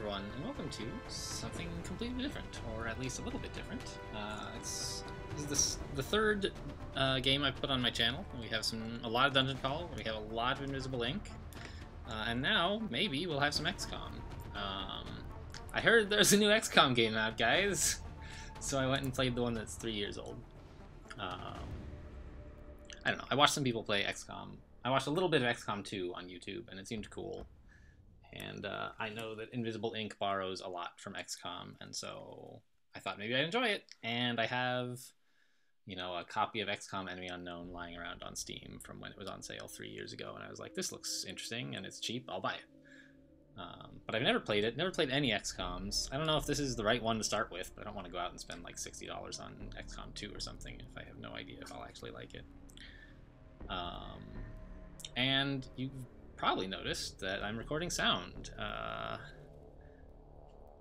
everyone, and welcome to something completely different, or at least a little bit different. This is the third game I've put on my channel. We have a lot of Dungeon Crawl, we have a lot of Invisible Ink, and now maybe we'll have some XCOM. I heard there's a new XCOM game out, guys, so I went and played the one that's 3 years old. I don't know, I watched some people play XCOM. I watched a little bit of XCOM 2 on YouTube, and it seemed cool. And I know that Invisible Ink borrows a lot from XCOM, and so I thought maybe I'd enjoy it. And I have, you know, a copy of XCOM Enemy Unknown lying around on Steam from when it was on sale 3 years ago, and I was like, this looks interesting, and it's cheap, I'll buy it. But I've never played it, never played any XCOMs. I don't know if this is the right one to start with, but I don't want to go out and spend like $60 on XCOM 2 or something if I have no idea if I'll actually like it. And you've probably noticed that I'm recording sound.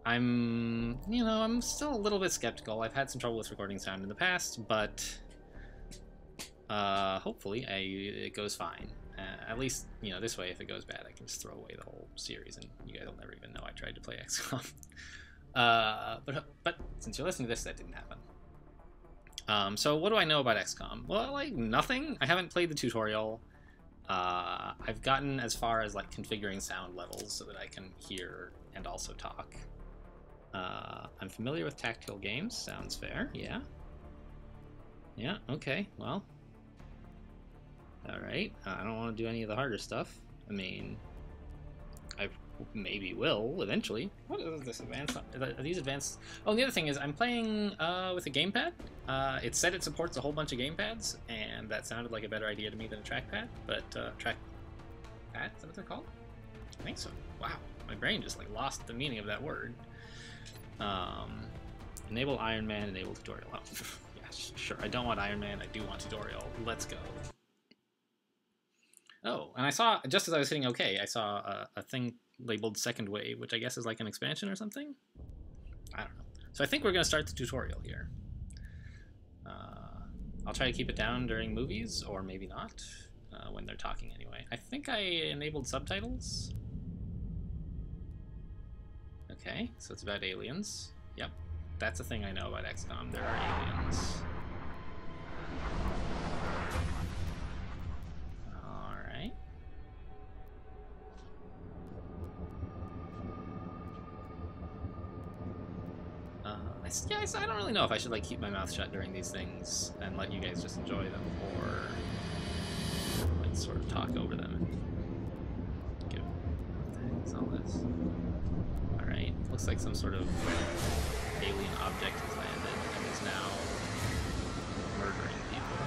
I'm still a little bit skeptical. I've had some trouble with recording sound in the past, but hopefully it goes fine. At least, you know, this way, if it goes bad, I can just throw away the whole series, and you guys will never even know I tried to play XCOM. But since you're listening to this, that didn't happen. So what do I know about XCOM? Well, like, nothing. I haven't played the tutorial. I've gotten as far as like configuring sound levels so that I can hear and also talk. I'm familiar with tactical games. Sounds fair. Yeah. Yeah. Okay. Well. All right. I don't want to do any of the harder stuff. I mean, I maybe will eventually. What is this advanced? Are these advanced? Oh, and the other thing is I'm playing with a gamepad. It said it supports a whole bunch of gamepads, and that sounded like a better idea to me than a trackpad. But trackpad, is that what they're called? I think so. Wow, my brain just like lost the meaning of that word. Enable Iron Man, enable tutorial. Oh, yeah, sure. I don't want Iron Man. I do want tutorial. Let's go. Oh, and I saw, just as I was hitting OK, I saw a thing labeled Second Wave, which I guess is like an expansion or something? I don't know. So I think we're going to start the tutorial here. I'll try to keep it down during movies, or maybe not, when they're talking anyway. I think I enabled subtitles. Okay, so it's about aliens. Yep, that's a thing I know about XCOM. There are aliens. Yeah, I don't really know if I should like keep my mouth shut during these things and let you guys just enjoy them, or like sort of talk over them and give. What the heck is all this? All right, looks like some sort of alien object has landed and is now murdering people.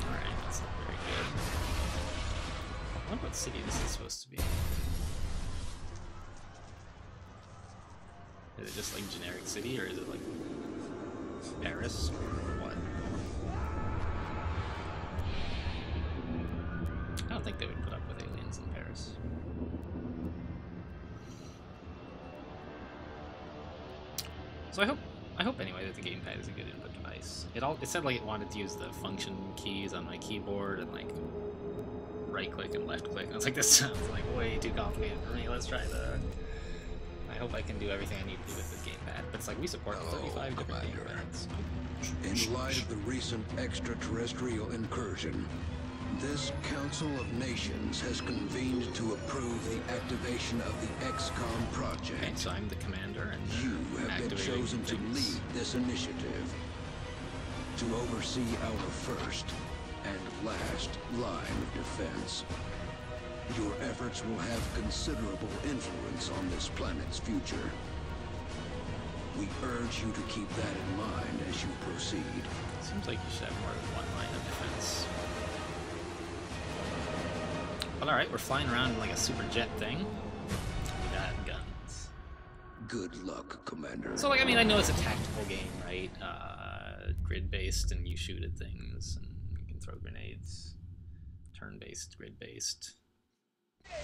All right, that's not very good. I wonder what city this is supposed to be. Is it just like generic city, or is it like Paris, or what? I don't think they would put up with aliens in Paris. So I hope anyway that the gamepad is a good input device. It said like it wanted to use the function keys on my keyboard and like right click and left click. And I was like, this sounds like way too complicated for me. Let's try the. I hope I can do everything I need to do with this gamepad, but it's like we support 35 different gamepads. In light of the recent extraterrestrial incursion, this Council of Nations has convened to approve the activation of the XCOM project. Okay, so I'm the commander, and you have been chosen to lead this initiative, to oversee our first and last line of defense. Your efforts will have considerable influence on this planet's future. We urge you to keep that in mind as you proceed. Seems like you should have more than one line of defense. But alright, we're flying around in like a super jet thing. We got guns. Good luck, Commander. So like, I mean, I know it's a tactical game, right? Grid-based, and you shoot at things, and you can throw grenades. Turn-based, grid-based. I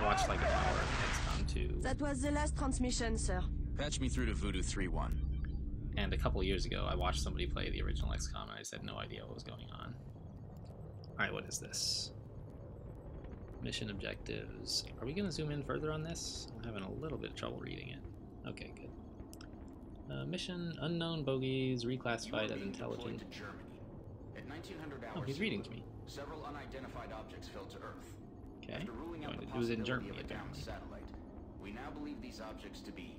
watched like an hour of XCOM 2. That was the last transmission, sir. Patch me through to Voodoo 3-1. And a couple years ago, I watched somebody play the original XCOM, and I just had no idea what was going on. Alright, what is this? Mission objectives. Are we going to zoom in further on this? I'm having a little bit of trouble reading it. Okay, good. Mission, unknown bogies, reclassified as intelligent. To Germany. At 1900 hours Oh, he's reading to me. Several unidentified objects fell to Earth. Okay. After ruling out the It was in possibility Germany, of a downed apparently. satellite, we now believe these objects to be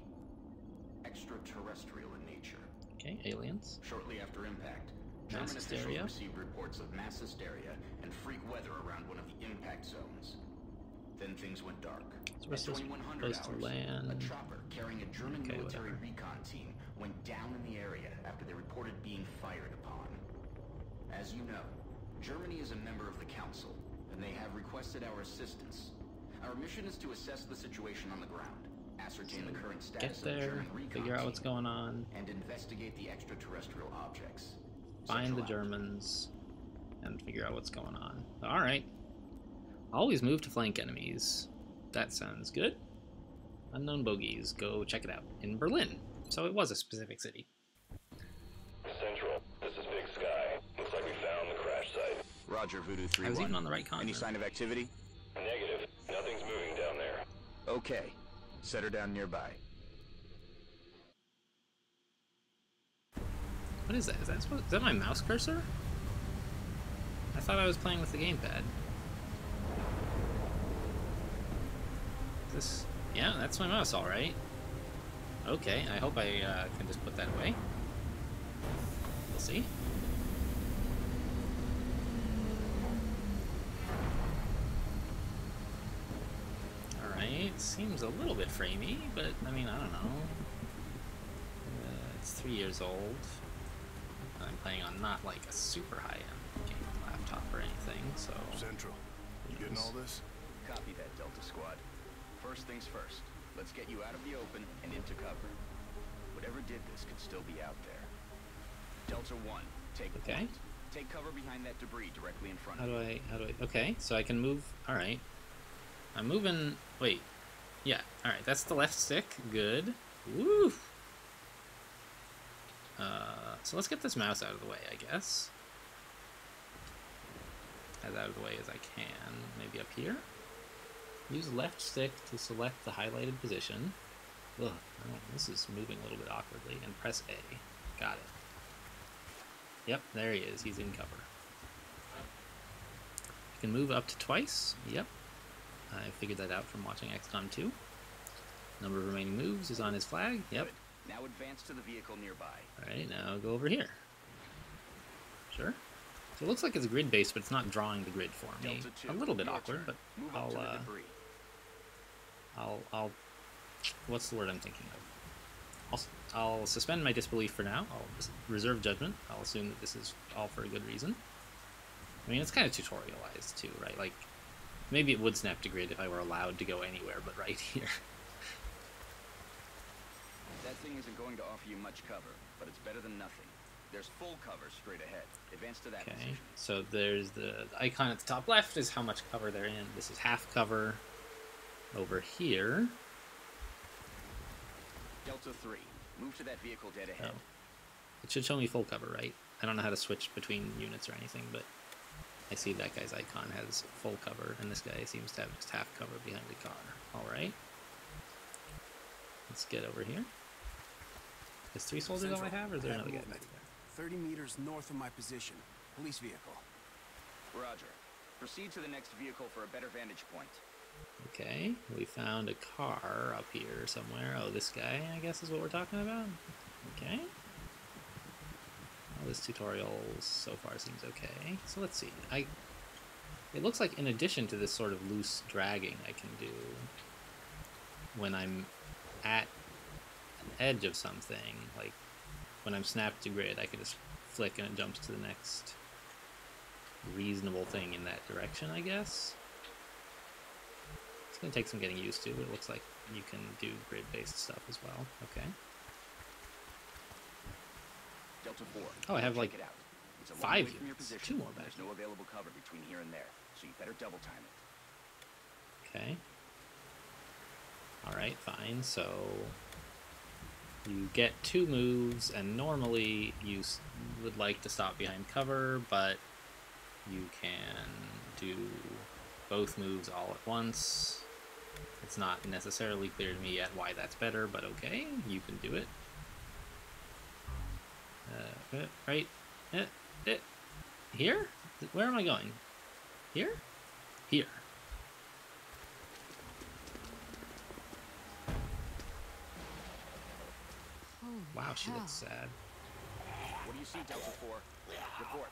extraterrestrial in nature. Okay, aliens. Shortly after impact, German Mass officials hysteria. received reports of mass hysteria and freak weather around one of the impact zones. Then things went dark. So we're At 2100 supposed to hours, land. a chopper carrying a German Okay, military whatever. recon team went down in the area after they reported being fired upon. As you know, Germany is a member of the Council, and they have requested our assistance. Our mission is to assess the situation on the ground, ascertain the current status Get there, of the German recon figure out what's team, going on, and investigate the extraterrestrial objects. find Central the out. Germans, and figure out what's going on. Alright. Always move to flank enemies. That sounds good. Unknown bogies. Go check it out. In Berlin. So it was a specific city. Central, this is Big Sky. Looks like we found the crash site. Roger, Voodoo 3-1. I was even on the right Any continent. sign of activity? Negative. Nothing's moving down there. Okay. Set her down nearby. What is that? Is that my mouse cursor? I thought I was playing with the gamepad. Is this... Yeah, that's my mouse, alright. Okay, I hope I can just put that away. We'll see. Alright, seems a little bit framey, but I mean, I don't know. It's 3 years old. I'm playing on not like a super high-end gaming laptop or anything, so... Central, you getting all this? Copy that, Delta Squad. First things first, let's get you out of the open and into cover. Whatever did this could still be out there. Delta 1, take Okay. point. Take cover behind that debris directly in front How of do you. I... Okay, so I can move... Alright. I'm moving... Wait. Yeah, alright, that's the left stick. Good. Woo! So let's get this mouse out of the way, I guess. As out of the way as I can. Maybe up here? Use left stick to select the highlighted position. Ugh, this is moving a little bit awkwardly. And press A. Got it. Yep, there he is. He's in cover. You can move up to twice. Yep. I figured that out from watching XCOM 2. Number of remaining moves is on his flag. Yep. Good. Now advance to the vehicle nearby. Alright, now go over here. Sure. So it looks like it's grid-based, but it's not drawing the grid for me. Delta 2, A little bit your awkward, turn. but Move up to the debris. I'll what's the word I'm thinking of? I'll suspend my disbelief for now. I'll just reserve judgment. I'll assume that this is all for a good reason. I mean, it's kind of tutorialized too, right? Like, maybe it would snap to grid if I were allowed to go anywhere but right here. That thing isn't going to offer you much cover, but it's better than nothing. There's full cover straight ahead. Advance to that Okay, position. so there's the icon at the top left is how much cover they're in. This is half cover. Over here. Delta 3, move to that vehicle dead ahead. Oh. It should show me full cover, right? I don't know how to switch between units or anything, but I see that guy's icon has full cover, and this guy seems to have just half cover behind the car. Alright. Let's get over here. Is 3 soldiers all I have, or is there another guy back there? 30 meters north of my position. Police vehicle. Roger. Proceed to the next vehicle for a better vantage point. Okay, we found a car up here somewhere. Oh, this guy, I guess, is what we're talking about? Okay. Well, this tutorial so far seems okay. So let's see. It looks like in addition to this sort of loose dragging I can do when I'm at an edge of something, like when I'm snapped to grid, I can just flick and it jumps to the next reasonable thing in that direction, I guess. It's going to take some getting used to, but it looks like you can do grid-based stuff as well. Okay. Delta 4. Oh, I have check like it out. It's a long 5 way from your units. position. 2 more back There's no available cover between here and there, so you better double time it. Okay. Alright, fine. So you get 2 moves, and normally you would like to stop behind cover, but you can do both moves all at once. It's not necessarily clear to me yet why that's better, but okay, you can do it. Right? Here? Where am I going? Here? Here. Holy Wow, she hell. looks sad. What do you see, Delta 4? Report.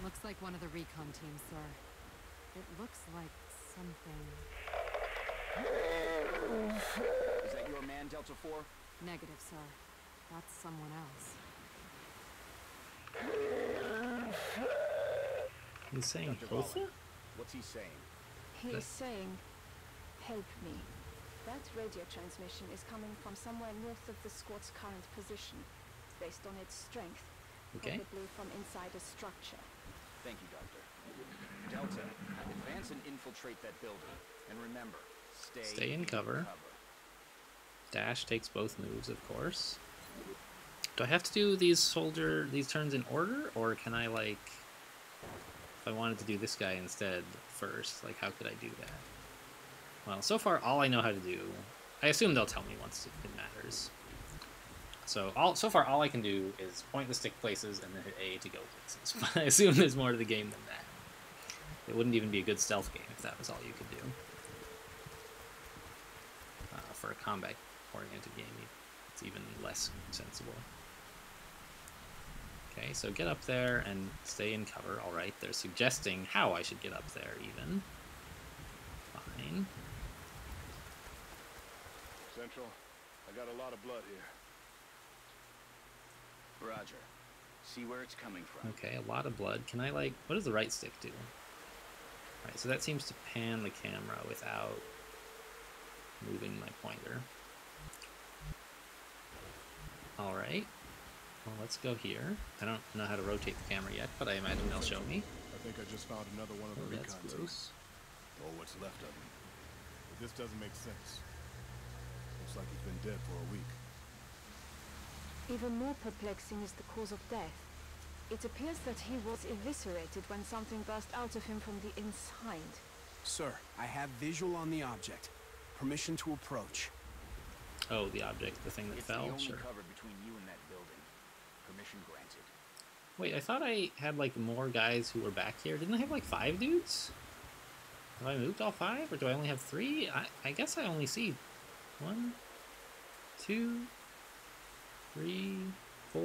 Looks like one of the recon teams, sir. It looks like something... Is that your man, Delta 4? Negative, sir. That's someone else. He's saying Dr. Hotha? Ballin, what's he saying? He That- is saying, help me. That radio transmission is coming from somewhere north of the squad's current position, based on its strength, Okay. probably from inside a structure. Thank you, Doctor. Delta, advance and infiltrate that building. And remember, Stay in cover. Dash takes both moves, of course. Do I have to do these turns in order, or can I, like, if I wanted to do this guy instead first, like, how could I do that? Well, so far, all I know how to do, I assume they'll tell me once it matters. So far, all I can do is point the stick places and then hit A to go places. But I assume there's more to the game than that. It wouldn't even be a good stealth game if that was all you could do. For a combat-oriented game, it's even less sensible. Okay, so get up there and stay in cover. All right, they're suggesting how I should get up there, even. Fine. Central, I got a lot of blood here. Roger. See where it's coming from. Okay, a lot of blood. Can I, like, what does the right stick do? Alright, so that seems to pan the camera without moving my pointer. Alright, well, let's go here. I don't know how to rotate the camera yet, but I imagine they'll show me. I think I just found another one of Oh, the that's recon teams. gross. Or what's left of him. But this doesn't make sense. Looks like he's been dead for a week. Even more perplexing is the cause of death. It appears that he was eviscerated when something burst out of him from the inside. Sir, I have visual on the object. Permission to approach. Oh, the object, the thing that It's fell? the only Sure. cover between you and that building. Permission granted. Wait, I thought I had, like, more guys who were back here. Didn't I have, like, 5 dudes? Have I moved all 5, or do I only have 3? I guess I only see 1, 2, 3, 4...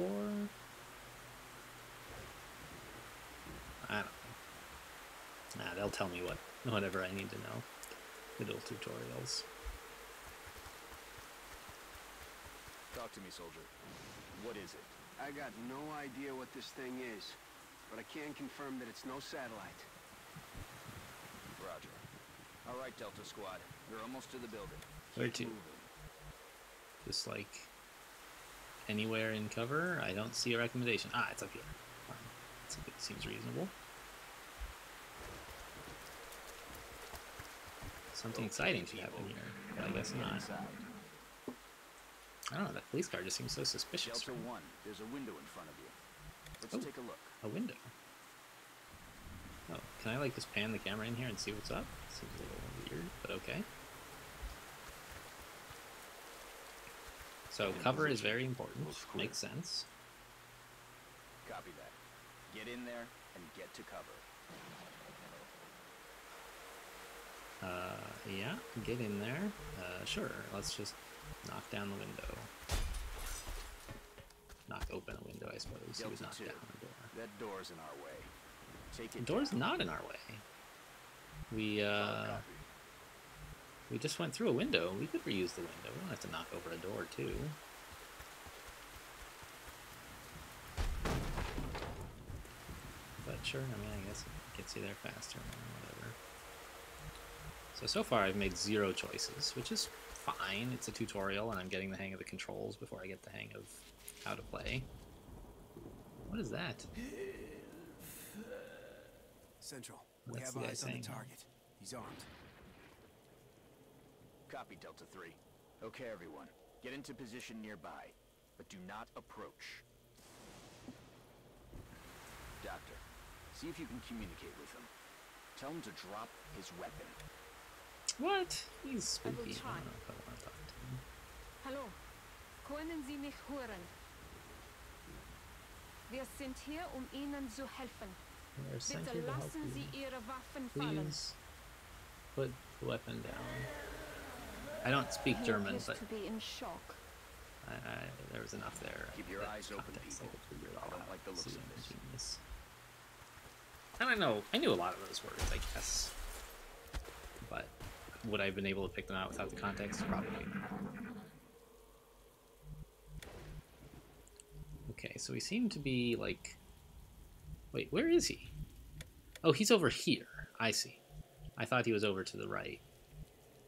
I don't know. Nah, they'll tell me whatever I need to know. Good old tutorials. Talk to me, soldier. What is it? I got no idea what this thing is, but I can confirm that it's no satellite. Roger. All right, Delta Squad. You're almost to the building. Where Keep to? moving. Just, like, anywhere in cover? I don't see a recommendation. Ah, it's up here. Fine. Seems reasonable. Something exciting should happen here, but I guess Get not. inside. I don't know, that police car just seems so suspicious. Delta 1, there's a window in front of you. Let's Oh. take a look. A window. Oh, can I, like, just pan the camera in here and see what's up? Seems a little weird, but okay. So, cover is very important. Makes sense. Copy that. Get in there and get to cover. Yeah, get in there. Sure, let's just knock down the window. Knock open a window, I suppose. You would Delta knock 2, down the door. that door's in our way. Take The it door's down. not in our way. We just went through a window. We could reuse the window. We don't have to knock over a door, too. But sure, I mean, I guess it gets you there faster, whatever. So far I've made 0 choices, which is fine. It's a tutorial, and I'm getting the hang of the controls before I get the hang of how to play. What is that? Central, That's we have the guy eyes on the saying. target. He's armed. Copy, Delta 3. Okay, everyone. Get into position nearby, but do not approach. Doctor, see if you can communicate with him. Tell him to drop his weapon. What? He's spooky. I will try. I don't know if I want to talk to him. Hallo, können Sie mich hören? Wir sind hier, Ihnen zu helfen. We're sent Bitte here to help lassen Sie you. Ihre Waffen fallen. Please put the weapon down. I don't speak He German, appears but to be in shock. there was enough there. Keep your that eyes open, context I people. could figure it all I don't out. like the looks See, of I'm a this. genius. And I knew a lot of those words, I guess. But would I have been able to pick them out without the context? Probably not. Okay, so we seem to be like... Wait, where is he? Oh, he's over here. I see. I thought he was over to the right.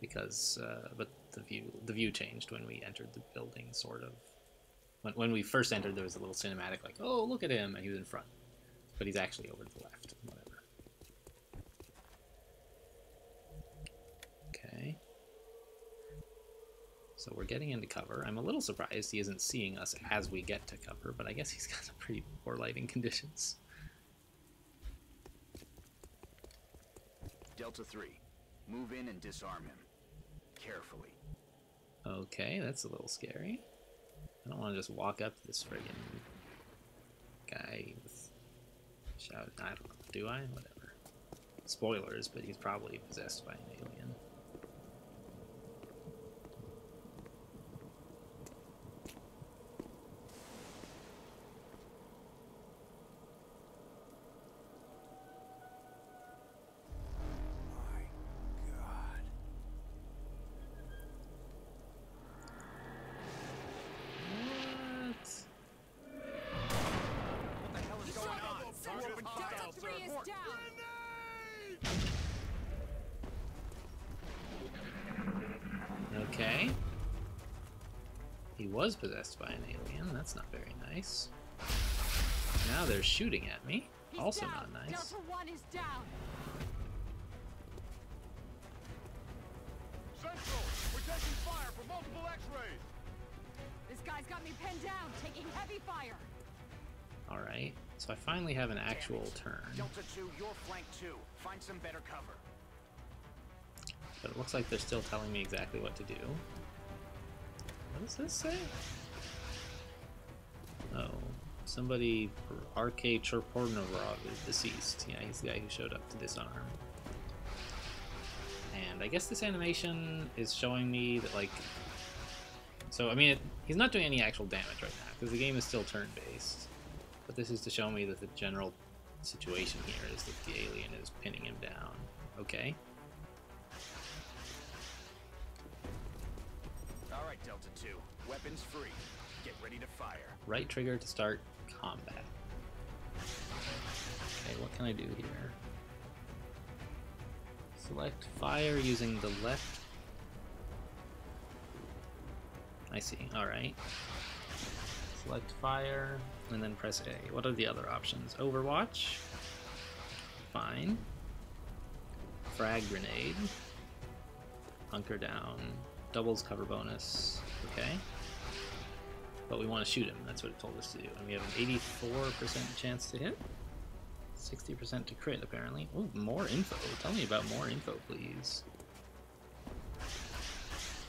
Because, but the view changed when we entered the building, sort of. When we first entered, there was a little cinematic, like, oh, look at him, and he was in front. But he's actually over to the left. Whatever. Okay. So we're getting into cover. I'm a little surprised he isn't seeing us as we get to cover, but I guess he's got some pretty poor lighting conditions. Delta 3, move in and disarm him. Carefully. Okay, that's a little scary. I don't want to just walk up to this friggin' guy with shout. I don't know. Do I? Whatever. Spoilers, but he's probably possessed by an alien. Okay. He was possessed by an alien. That's not very nice. Now they're shooting at me. Also not nice. Delta 1 is down. Central, we're taking fire from multiple X-rays. This guy's got me pinned down, taking heavy fire. Alright, so I finally have an actual turn. Delta 2, you're flank 2. Find some better cover. But it looks like they're still telling me exactly what to do. What does this say? Oh, somebody, RK Chorpornovrov is deceased. Yeah, he's the guy who showed up to disarm. And I guess this animation is showing me that, like... So, I mean, he's not doing any actual damage right now, because the game is still turn-based. But this is to show me that the general situation here is that the alien is pinning him down. Okay. Alright, Delta 2. Weapons free. Get ready to fire. Right trigger to start combat. Okay, what can I do here? Select fire using the left. I see, alright. Select fire, and then press A. What are the other options? Overwatch? Fine. Frag grenade. Hunker down. Doubles cover bonus. Okay. But we want to shoot him, that's what it told us to do. And we have an 84% chance to hit. 60% to crit, apparently. Ooh, more info. Tell me about more info, please.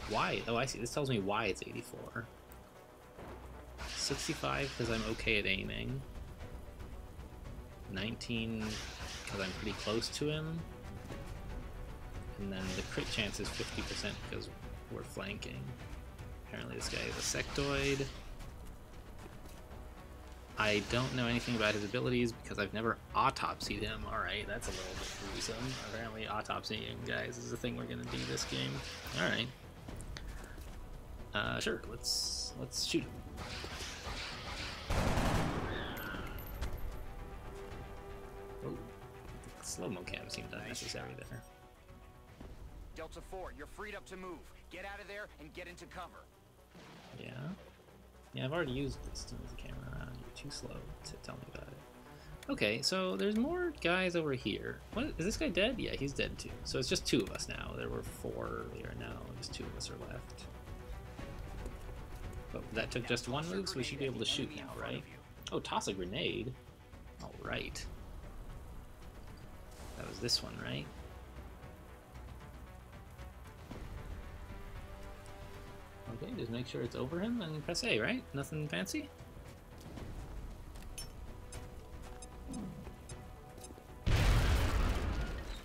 Why? Oh, I see. This tells me why it's 84. 65 because I'm okay at aiming. 19 because I'm pretty close to him. And then the crit chance is 50% because we're flanking. Apparently this guy is a sectoid. I don't know anything about his abilities because I've never autopsied him. Alright, that's a little bit gruesome. Apparently autopsying guys is a thing we're gonna do this game. Alright. Sure, let's shoot him. Oh, the slow-mo cam seemed unnecessary there. Delta 4, you're freed up to move. Get out of there and get into cover. Yeah? Yeah, I've already used this to move the camera around. You're too slow to tell me about it. Okay, so there's more guys over here. What, is this guy dead? Yeah, he's dead too. So it's just 2 of us now. There were 4 earlier, now just 2 of us are left. But that took just 1 move, so we should be able to shoot now, right? Oh, toss a grenade? Alright. That was this one, right? Okay, just make sure it's over him and press A, right? Nothing fancy?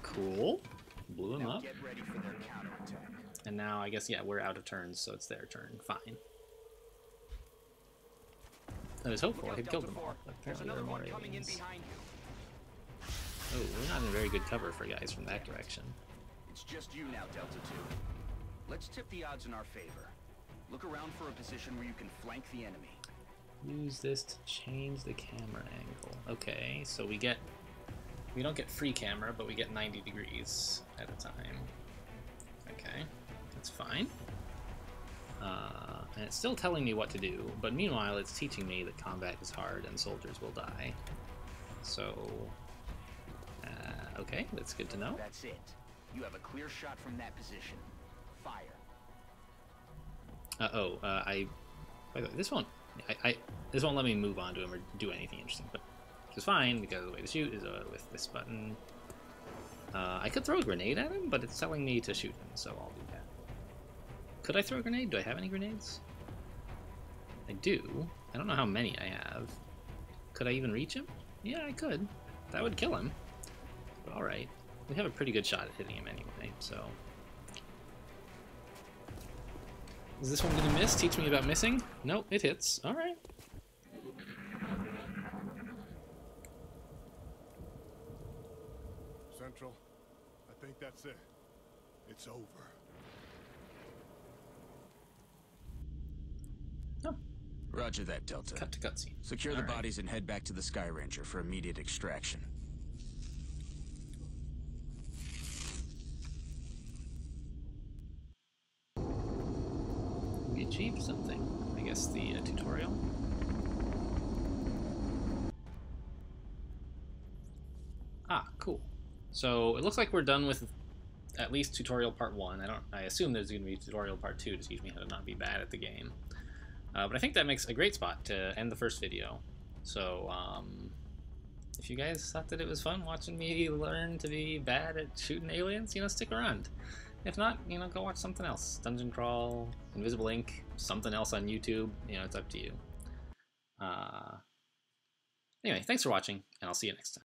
Cool. Blew him up. Get ready for their counterattack. And now I guess, yeah, we're out of turns, so it's their turn. Fine. I was hopeful I had killed them all, but apparently there are more aliens. Oh, we're not in very good cover for guys from that direction. It's just you now, Delta 2. Let's tip the odds in our favor. Look around for a position where you can flank the enemy. Use this to change the camera angle. Okay, so we don't get free camera, but we get 90 degrees at a time. Okay, that's fine. And it's still telling me what to do, but meanwhile it's teaching me that combat is hard and soldiers will die. So, okay, that's good to know. That's it. You have a clear shot from that position. Fire. By the way, this won't let me move on to him or do anything interesting, but it's fine because the way to shoot is with this button. I could throw a grenade at him, but it's telling me to shoot him, so I'll do that. Could I throw a grenade? Do I have any grenades? I do. I don't know how many I have. Could I even reach him? Yeah, I could. That would kill him. But alright. We have a pretty good shot at hitting him anyway, so... Is this one gonna miss? Teach me about missing? Nope, it hits. Alright. Central, I think that's it. It's over. Oh. Roger that, Delta. Cut to cutscene. Secure the bodies and head back to the Sky Ranger for immediate extraction. We achieved something. I guess the tutorial. Ah, cool. So it looks like we're done with at least tutorial part 1. I assume there's going to be tutorial part 2 to teach me how to not be bad at the game. But I think that makes a great spot to end the first video. So, if you guys thought that it was fun watching me learn to be bad at shooting aliens, stick around. If not, go watch something else. Dungeon Crawl, Invisible Ink, something else on YouTube. It's up to you. Anyway, thanks for watching, and I'll see you next time.